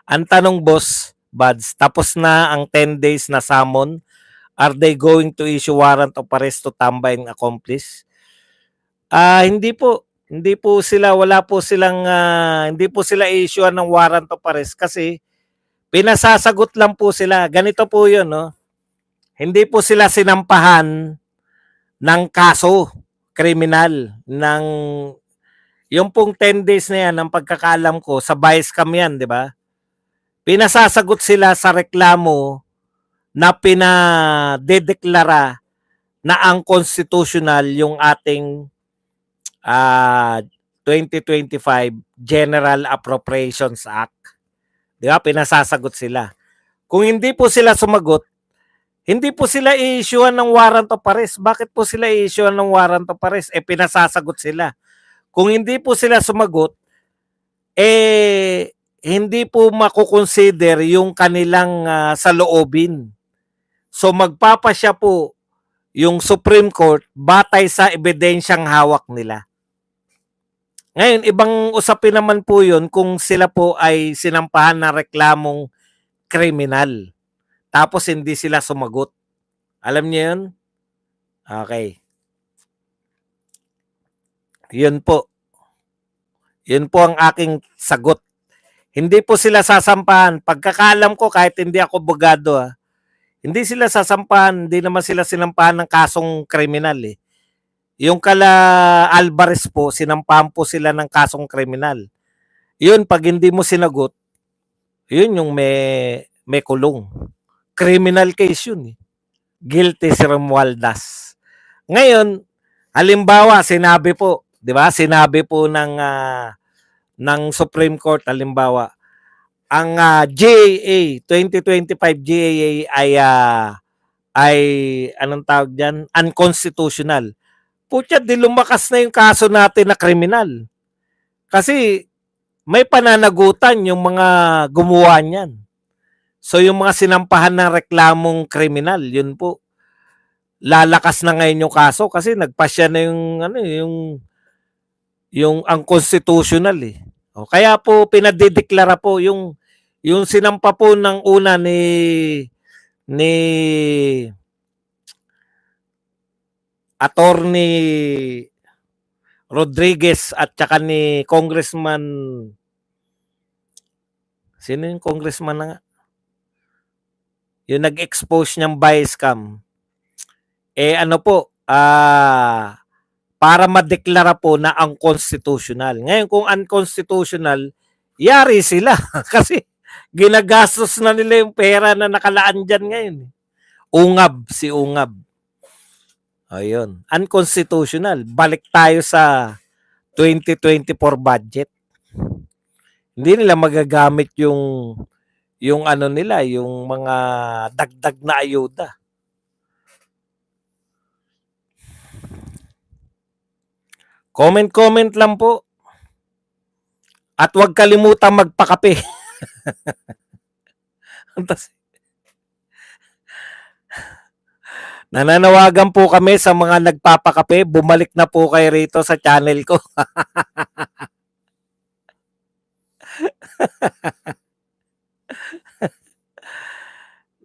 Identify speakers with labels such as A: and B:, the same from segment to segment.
A: Ang tanong boss, Buds, tapos na ang 10 days na summon. Are they going to issue warrant of arrest to Tambay and accomplice? Hindi po. Hindi po sila, wala po silang, hindi po sila issue ng warrant of arrest kasi pinasasagot lang po sila. Ganito po yun, no? Hindi po sila sinampahan ng kaso kriminal ng yung pong 10 days na yan, ang pagkakaalam ko, sa vice cam yan, di ba? Pinasasagot sila sa reklamo na pinadedeklara na unconstitutional yung ating 2025 General Appropriations Act. Di ba? Pinasasagot sila. Kung hindi po sila sumagot, hindi po sila i-issuean ng warrant of arrest. Bakit po sila i-issuean ng warrant of arrest? Pinasasagot sila. Kung hindi po sila sumagot, hindi po makukonsider yung kanilang saloobin. So magpapasya po yung Supreme Court batay sa ebidensyang hawak nila. Ngayon, ibang usapin naman po yun kung sila po ay sinampahan ng reklamong kriminal. Tapos hindi sila sumagot. Alam niyo yun? Okay. Yun po. Yun po ang aking sagot. Hindi po sila sasampahan. Pagkakalam ko, kahit hindi ako abogado, hindi sila sasampahan, hindi naman sila sinampahan ng kasong kriminal eh. Yung kala Alvarez po, sinampahan po sila ng kasong kriminal. Yun, pag hindi mo sinagot, yun yung may kulong. Criminal case yun eh. Guilty si Romualdez. Ngayon, halimbawa, sinabi po, di ba? Sinabi po ng Supreme Court, halimbawa, ang GAA, 2025 GAA ay anong tawag diyan? Unconstitutional. Putya, di lumakas na yung kaso natin na kriminal. Kasi may pananagutan yung mga gumawa niyan. So yung mga sinampahan ng reklamong kriminal, yun po. Lalakas na ngayon yung kaso kasi nagpasya na yung unconstitutional eh. O, kaya po pinadideklara po yung sinampa po ng una ni Attorney Rodriguez at saka ni Congressman, sino yung congressman na nga? Yung nag-expose niyang bias scam. Ano po, para madeklara po na unconstitutional. Ngayon kung unconstitutional, yari sila kasi ginagastos na nila yung pera na nakalaan dyan ngayon. Ungab, si Ungab. Ayun, unconstitutional. Balik tayo sa 2024 budget. Hindi nila magagamit yung ano nila, yung mga dagdag na ayuda. Comment lang po. At huwag kalimutan magpakape. Nananawagan po kami sa mga nagpapakape, bumalik na po kayo rito sa channel ko.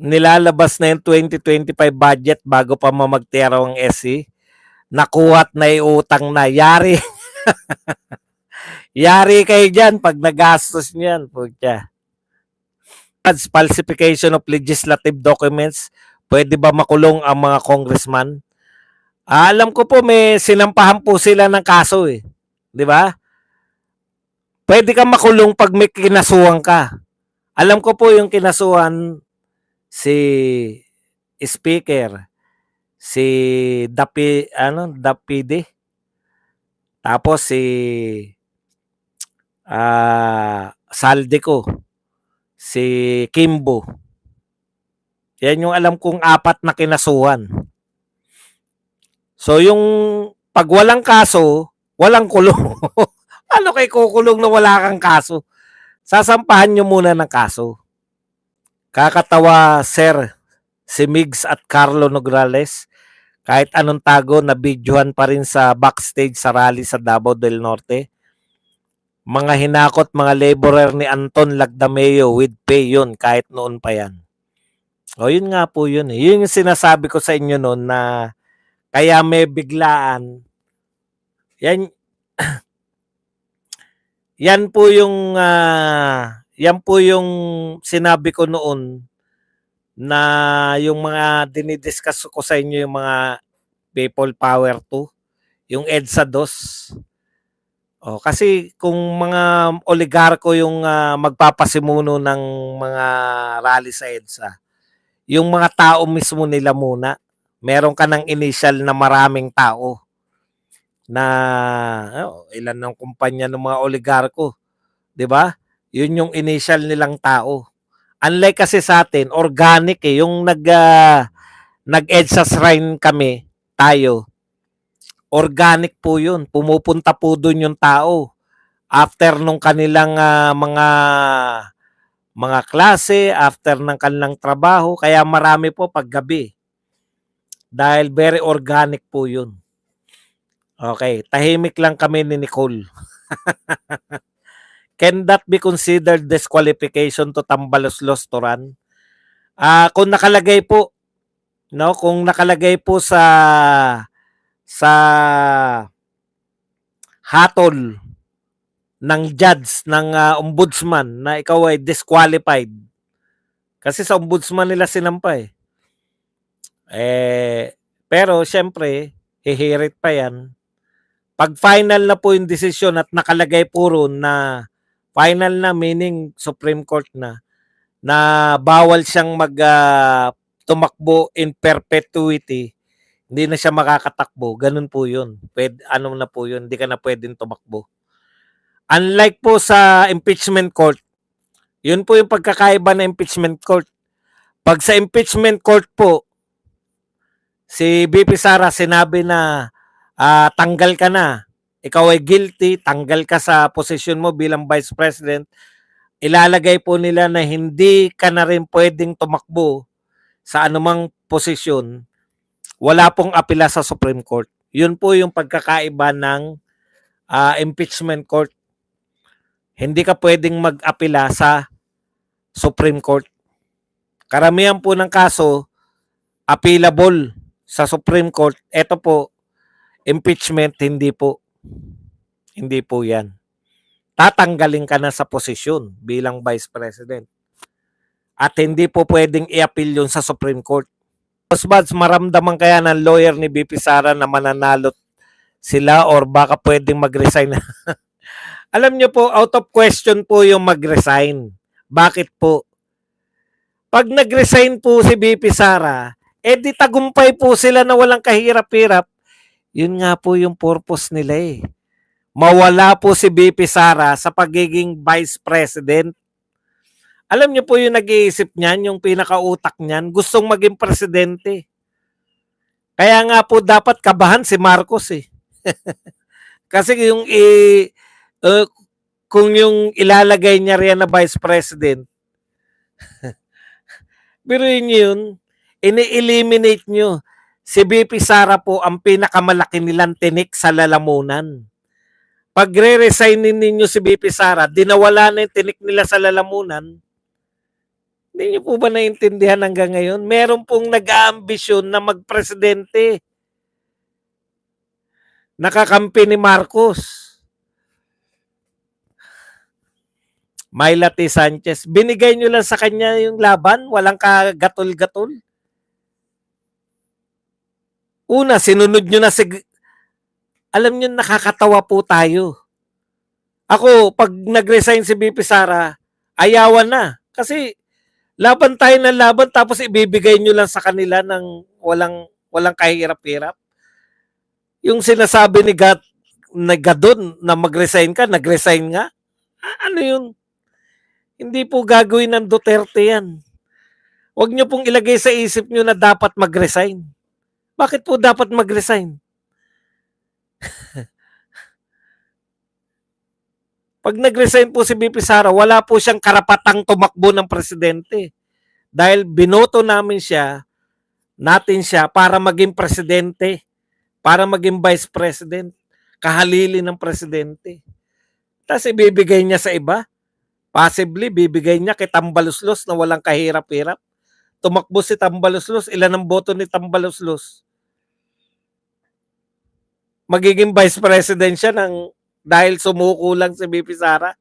A: Nilalabas na yung 2025 budget bago pa mamagteraw ang SC. Nakuha at naiutang na. Yari. Yari kayo dyan pag nagastos niyan. Putya. Falsification of legislative documents. Pwede ba makulong ang mga congressman? Alam ko po may sinampahan po sila ng kaso eh. Di ba? Pwede kang makulong pag may kinasuhan ka. Alam ko po yung kinasuhan si Speaker, si Dapide, tapos si Saldico, si Kimbo. Yan yung alam kong 4 na kinasuhan. So yung pag walang kaso, walang kulong. Ano kay kukulong na wala kang kaso? Sasampahan nyo muna ng kaso. Kakatawa, sir, si Migs at Carlo Nograles, kahit anong tago, nabidyohan pa rin sa backstage sa rally sa Davao del Norte. Mga hinakot, mga laborer ni Anton Lagdameo with pay yun, kahit noon pa yan. O yun nga po yun eh. Yun yung sinasabi ko sa inyo noon na kaya may biglaan. Yan po yung sinabi ko noon na yung mga dinidiscuss ko sa inyo, yung mga People Power 2, yung EDSA 2. Kasi kung mga oligarko yung magpapasimuno ng mga rally sa EDSA, yung mga tao mismo nila muna. Meron ka ng initial na maraming tao na ilan ng kumpanya ng mga oligarko, 'di ba? Yun yung initial nilang tao. Unlike kasi sa atin, organic yung nag-EDSA shrine kami, tayo. Organic po yun. Pumupunta po doon yung tao. After nung kanilang mga klase, after ng kanilang trabaho, kaya marami po paggabi. Dahil very organic po yun. Okay, tahimik lang kami ni Nicole. Can that be considered disqualification to Tambaloslos to run? Kung nakalagay po, no, kung nakalagay po sa hatol ng judge ng ombudsman na ikaw ay disqualified. Kasi sa ombudsman nila sinampa eh. Pero syempre, hihirit pa yan. Pag final na po yung desisyon at nakalagay po ron na final na, meaning Supreme Court na bawal siyang tumakbo in perpetuity, hindi na siya makakatakbo. Ganun po yun. Ano na po yun, hindi ka na pwedeng tumakbo. Unlike po sa impeachment court, yun po yung pagkakaiba ng impeachment court. Pag sa impeachment court po, si BP Sara sinabi na tanggal ka na, ikaw ay guilty, tanggal ka sa posisyon mo bilang Vice President, ilalagay po nila na hindi ka na rin pwedeng tumakbo sa anumang posisyon, wala pong apela sa Supreme Court. Yun po yung pagkakaiba ng impeachment court. Hindi ka pwedeng mag-apela sa Supreme Court. Karamihan po ng kaso, appealable sa Supreme Court. Ito po, impeachment, hindi po. Hindi po yan. Tatanggalin ka na sa posisyon bilang Vice President. At hindi po pwedeng i-appeal yun sa Supreme Court. Osbads, maramdaman kaya ng lawyer ni BP Sara na mananalo sila or baka pwedeng mag-resign? Alam nyo po, out of question po yung mag-resign. Bakit po? Pag nag-resign po si BP Sara, di tagumpay po sila na walang kahirap-hirap. Yun nga po yung purpose nila eh. Mawala po si BP Sara sa pagiging Vice President. Alam niyo po yung nag-iisip niyan, yung pinakautak niyan, gustong maging presidente. Kaya nga po dapat kabahan si Marcos eh. Kasi yung kung yung ilalagay niya riyan na Vice President, biruin niyo yun, ini-eliminate niyo. Si BP Sara po ang pinakamalaki nilang tinik sa lalamunan. Pag re-resignin ninyo si BP Sara, dinawala na yung tinik nila sa lalamunan. Hindi niyo po ba naintindihan hanggang ngayon? Meron pong nag-aambisyon na magpresidente. Nakakampi ni Marcos. Myla T. Sanchez, binigay nyo lang sa kanya yung laban, walang kagatol-gatol. Una, sinunod nyo na alam nyo, nakakatawa po tayo. Ako, pag nag-resign si BP Sara, ayawan na. Kasi laban tayo ng laban tapos ibibigay nyo lang sa kanila ng walang kahirap-hirap. Yung sinasabi ni Gadon na mag-resign ka, nag-resign nga. Ano yun? Hindi po gagawin ng Duterte yan. Huwag nyo pong ilagay sa isip nyo na dapat mag-resign. Bakit po dapat mag-resign? Pag nag-resign po si BP Sara, wala po siyang karapatang tumakbo ng presidente. Dahil binoto natin siya para maging presidente, para maging vice president, kahalili ng presidente. Tapos ibibigay niya sa iba. Possibly, bibigay niya kay Tambaluslos na walang kahirap-hirap. Tumakbo si Tambaluslos, ilan ang boto ni Tambaluslos? Magiging vice president siya dahil sumuko lang si BP Sara.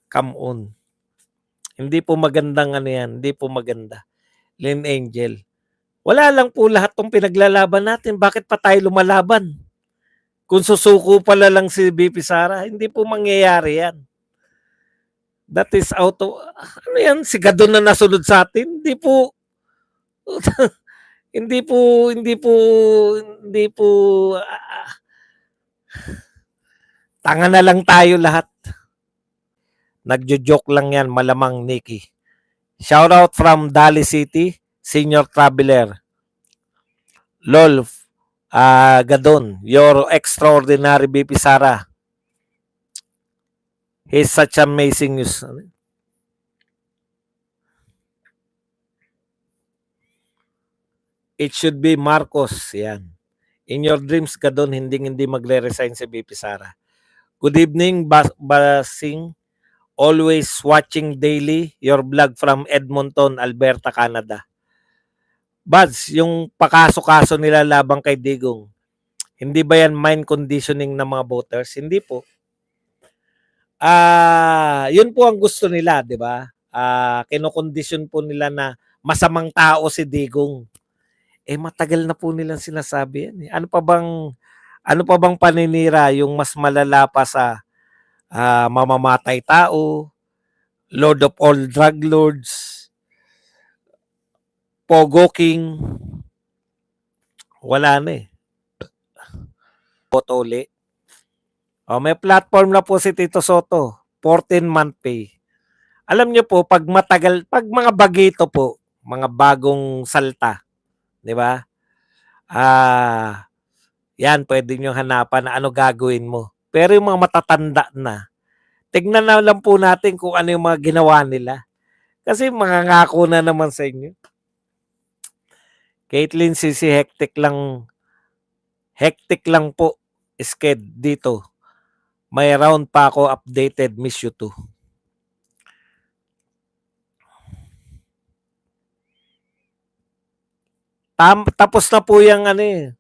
A: Come on. Hindi po magandang ano yan. Hindi po maganda. Lynn Angel. Wala lang po lahat tong pinaglalaban natin. Bakit pa tayo lumalaban? Kung susuko pala lang si BP Sara, hindi po mangyayari yan. That is out of, ano yan, si Gadon na nasunod sa atin? Hindi po, hindi po, tanga na lang tayo lahat. Nagjo-joke lang yan, malamang Nikki. Shout out from Dali City, Senior Traveler. Lol, Gadon, your extraordinary BP Sara. He's such amazing news. It should be Marcos. Yan. In your dreams, Gadon, hindi magre-resign si BP Sara. Good evening, Basing. Always watching daily your vlog from Edmonton, Alberta, Canada. Buds, yung pakaso-kaso nila labang kay Digong, hindi ba yan mind conditioning ng mga voters? Hindi po. Yun po ang gusto nila, di ba? Kinokondisyon po nila na masamang tao si Digong. Matagal na po nilang sinasabi yan. Ano pa bang paninira yung mas malala pa sa mamamatay tao, Lord of all drug lords, Pogo King, wala na eh. Botole. May platform na po si Tito Soto, 14-month pay. Alam niyo po, pag mga bagito po, mga bagong salta, di ba? Yan, pwede nyo hanapan na ano gagawin mo. Pero yung mga matatanda na, tignan na lang po natin kung ano yung mga ginawa nila. Kasi mangangako na naman sa inyo. Caitlyn, si hectic lang po, sked dito. May round pa ako updated, miss you too. Tapos na po yung ano eh.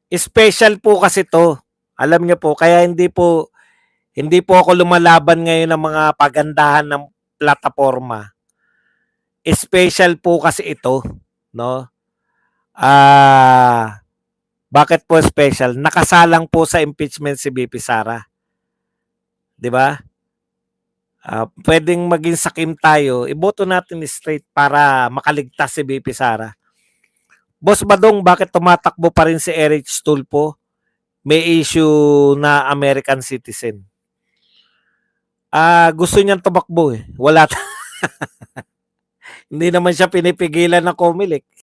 A: Special po kasi to. Alam niyo po, kaya hindi po ako lumalaban ngayon ng mga pagandahan ng plataforma. Special po kasi ito, no? Bakit po special? Nakasalang po sa impeachment si BP Sara. 'Di ba? Pwedeng maging sakim tayo, iboto natin straight para makaligtas si BP Sara. Boss Badong, bakit tumatakbo pa rin si Eric Stulpo? May issue na American citizen. Gusto niyang tumakbo eh. Wala. Hindi naman siya pinipigilan ng Comelec.